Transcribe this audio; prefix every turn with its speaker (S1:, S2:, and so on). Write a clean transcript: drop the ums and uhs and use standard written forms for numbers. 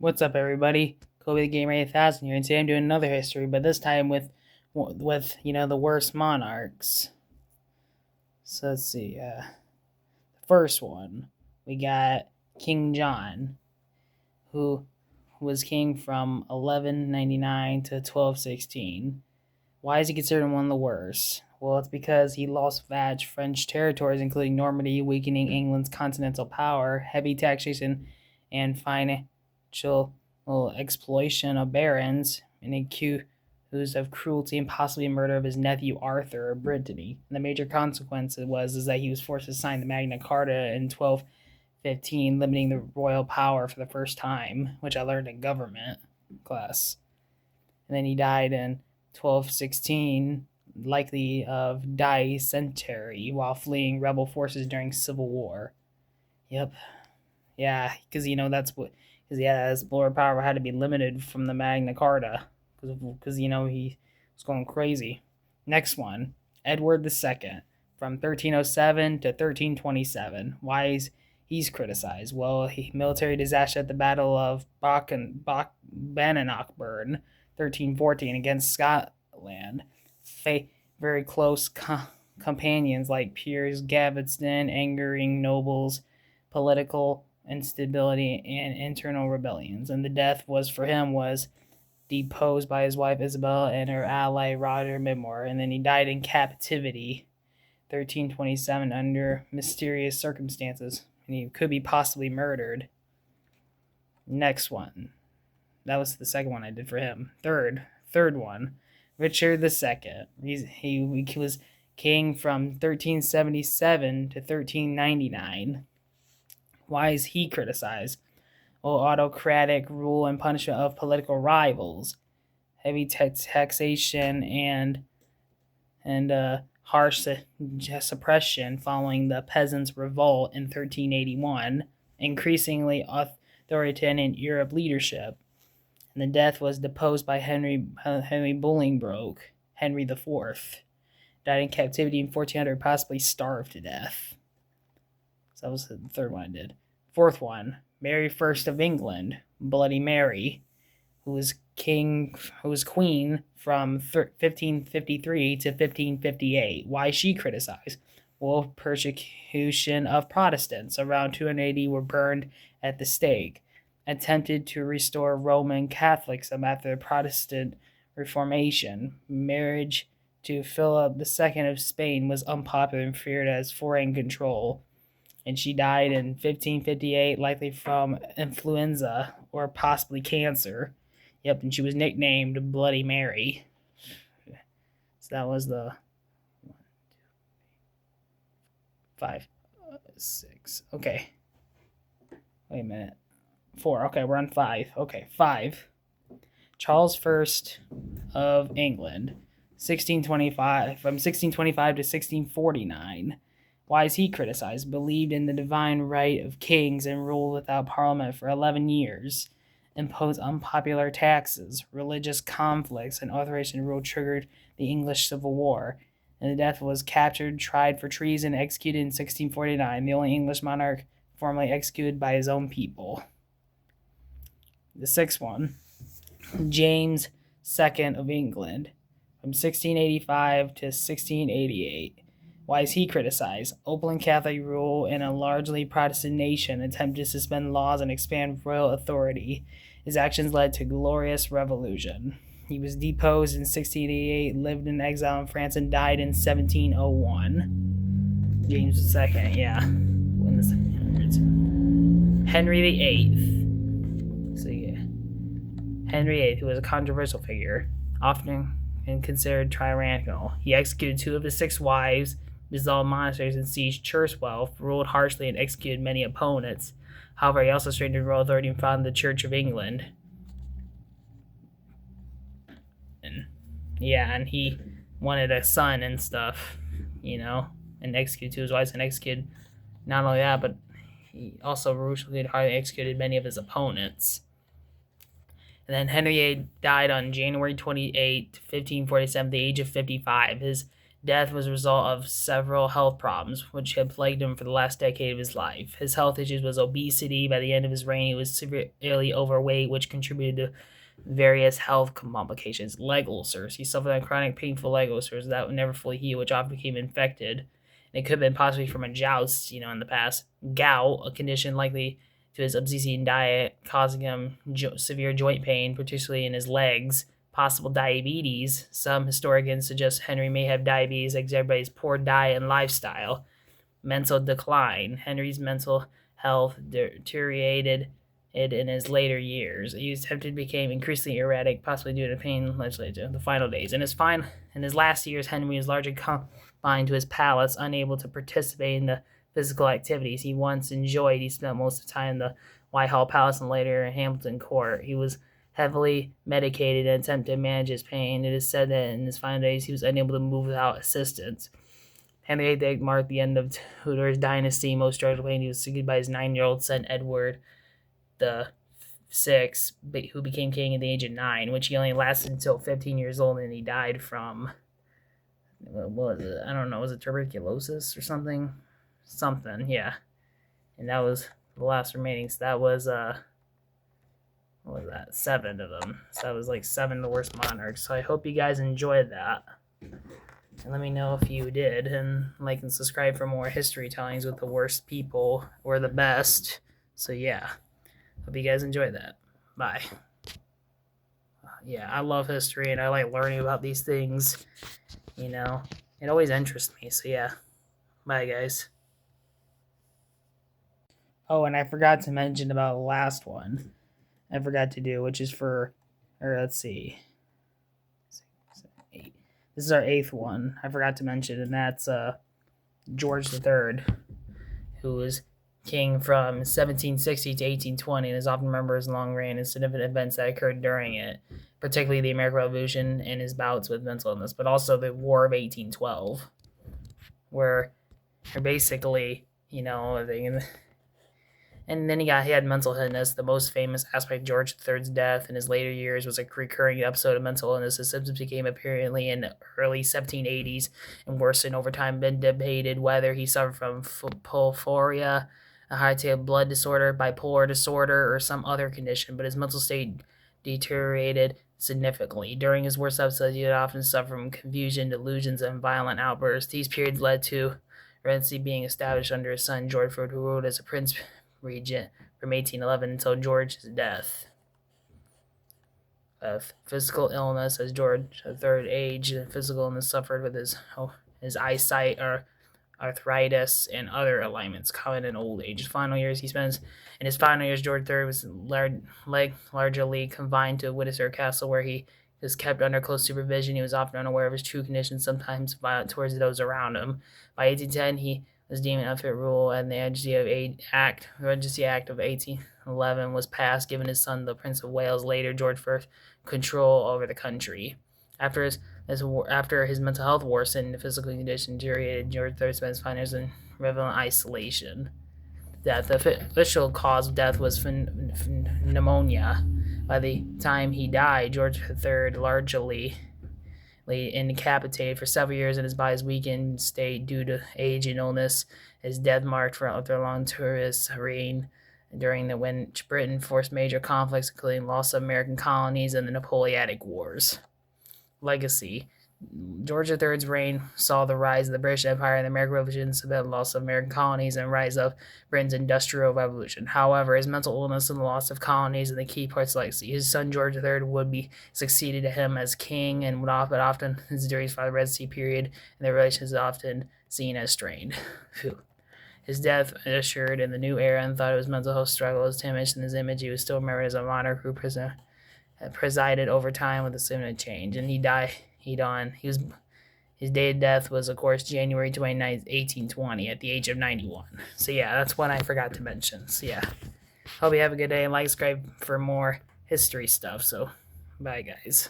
S1: What's up, everybody? Kobe the Gamer 8000 here, and today I'm doing another history, but this time with the worst monarchs. So let's see. The first one we got King John, who was king from 1199 to 1216. Why is he considered one of the worst? Well, it's because he lost vast French territories, including Normandy, weakening England's continental power, heavy taxation, and financial exploitation of barons, and accused of cruelty and possibly murder of his nephew Arthur of Brittany. And the major consequence was that he was forced to sign the Magna Carta in 1215, limiting the royal power for the first time, which I learned in government class. And then he died in 1216, likely of dysentery, while fleeing rebel forces during Civil War. Yep. Yeah, because his royal power had to be limited from the Magna Carta, because he was going crazy. Next one, Edward II, from 1307 to 1327. Why is he's criticized? Well, military disaster at the Battle of Bannockburn, 1314, against Scotland. Very close companions like Piers Gaveston, angering nobles, political instability, and internal rebellions. And the death was deposed by his wife Isabel and her ally Roger Midmore, and then he died in captivity 1327 under mysterious circumstances, and he could be possibly murdered. Next one. That was the second one I did for him. Third one, Richard II. He was king from 1377 to 1399. Why is he criticized? Well, autocratic rule and punishment of political rivals, heavy taxation, and harsh suppression following the peasants' revolt in 1381, increasingly authoritarian Europe leadership. And the death was deposed by Henry Bolingbroke, Henry IV. Died in captivity in 1400, possibly starved to death. So that was the third one I did. Fourth one, Mary I of England, Bloody Mary, who was queen from 1553 to 1558. Why is she criticized? Well, persecution of Protestants. Around 280 were burned at the stake. Attempted to restore Roman Catholicism after the Protestant Reformation. Marriage to Philip II of Spain was unpopular and feared as foreign control. And she died in 1558, likely from influenza or possibly cancer. Yep, and she was nicknamed Bloody Mary. So that was the 5, 6. Okay. Wait a minute. 4. Okay, we're on 5. Okay, 5. Charles I of England, 1625 from 1625 to 1649. Why is he criticized? Believed in the divine right of kings and ruled without parliament for 11 years. Imposed unpopular taxes, religious conflicts, and authoritarian rule triggered the English Civil War. And the death was captured, tried for treason, executed in 1649, the only English monarch formally executed by his own people. The sixth one, James II of England, from 1685 to 1688. Why is he criticized? Open Catholic rule in a largely Protestant nation attempted to suspend laws and expand royal authority. His actions led to glorious revolution. He was deposed in 1688, lived in exile in France, and died in 1701. James II, yeah. Henry VIII. So yeah, Henry VIII, who was a controversial figure, often considered tyrannical. He executed 2 of his 6 wives, dissolved monasteries, and seized church wealth, ruled harshly, and executed many opponents. However, he also strengthened royal authority and founded the Church of England. And he wanted a son and stuff, and executed 2 of his wives, and executed not only that, but he also ruthlessly executed many of his opponents. And then Henry VIII died on January 28, 1547, at the age of 55. His Death was a result of several health problems, which had plagued him for the last decade of his life. His health issues was obesity. By the end of his reign, he was severely overweight, which contributed to various health complications. Leg ulcers. He suffered from chronic painful leg ulcers that would never fully heal, which often became infected. And it could have been possibly from a joust, in the past. Gout, a condition likely to his obesity diet, causing him severe joint pain, particularly in his legs. Possible diabetes. Some historians suggest Henry may have diabetes exerted by his poor diet and lifestyle. Mental decline. Henry's mental health deteriorated in his later years. He was tempted to become increasingly erratic, possibly due to pain legislature. The final days. In his last years, Henry was largely confined to his palace, unable to participate in the physical activities he once enjoyed. He spent most of the time in the Whitehall Palace and later in Hampton Court. He was heavily medicated and attempted to manage his pain. It is said that in his final days he was unable to move without assistance. Henry VIII marked the end of Tudor's dynasty. Most tragically, he was succeeded by his 9-year-old son Edward the Sixth, who became king at the age of 9, which he only lasted until 15 years old, and he died from, what was it? I don't know, was it tuberculosis or something? Something, yeah. And that was the last remaining. So that was what was that? 7 of them. So that was like 7 of the worst monarchs. So I hope you guys enjoyed that. And let me know if you did. And like and subscribe for more history tellings with the worst people or the best. So yeah. Hope you guys enjoyed that. Bye. Yeah, I love history and I like learning about these things. It always interests me. So yeah. Bye, guys. Oh, and I forgot to mention about the last one. I forgot to do, which is let's see, 8. This is our 8th one. I forgot to mention, and that's George III, who was king from 1760 to 1820, and is often remembered as long reign and significant events that occurred during it, particularly the American Revolution and his bouts with mental illness, but also the War of 1812, where basically, and then he had mental illness. The most famous aspect of George III's death in his later years was a recurring episode of mental illness. His symptoms became apparently in the early 1780s and worsened over time. Been debated whether he suffered from porphyria, a high-table blood disorder, bipolar disorder, or some other condition, but his mental state deteriorated significantly. During his worst episodes, he would often suffer from confusion, delusions, and violent outbursts. These periods led to regency being established under his son George IV, who ruled as a prince regent from 1811 until George's death. Of physical illness as George III aged, and physical illness suffered with his eyesight or arthritis and other ailments common in old age. In his final years, George III was largely confined to Windsor Castle, where he was kept under close supervision. He was often unaware of his true condition, sometimes violent towards those around him. By 1810, he was deemed unfit to rule, and the Regency Act of 1811 was passed, giving his son, the Prince of Wales, later George I, control over the country. After his mental health worsened, the physical condition deteriorated. George III spent his final years in relevant isolation. The official cause of death was pneumonia. By the time he died, George III largely incapacitated for several years, and his body's weakened state due to age and illness. His death marked for a long tourist reign during when Britain forced major conflicts, including loss of American colonies and the Napoleonic Wars. Legacy. George III's reign saw the rise of the British Empire and the American Revolution, the loss of American colonies, and rise of Britain's Industrial Revolution. However, his mental illness and the loss of colonies and the key parts of legacy. His son George III would be succeeded to him as king, and often during his father's regency period, and their relations is often seen as strained. His death assured in the new era, and thought of his mental health struggle as damaged in his image. He was still remembered as a monarch who presided over time with a similar change, and his day of death was, of course, January 29th, 1820, at the age of 91. So yeah, that's one I forgot to mention. So yeah, hope you have a good day, and subscribe for more history stuff. So bye, guys.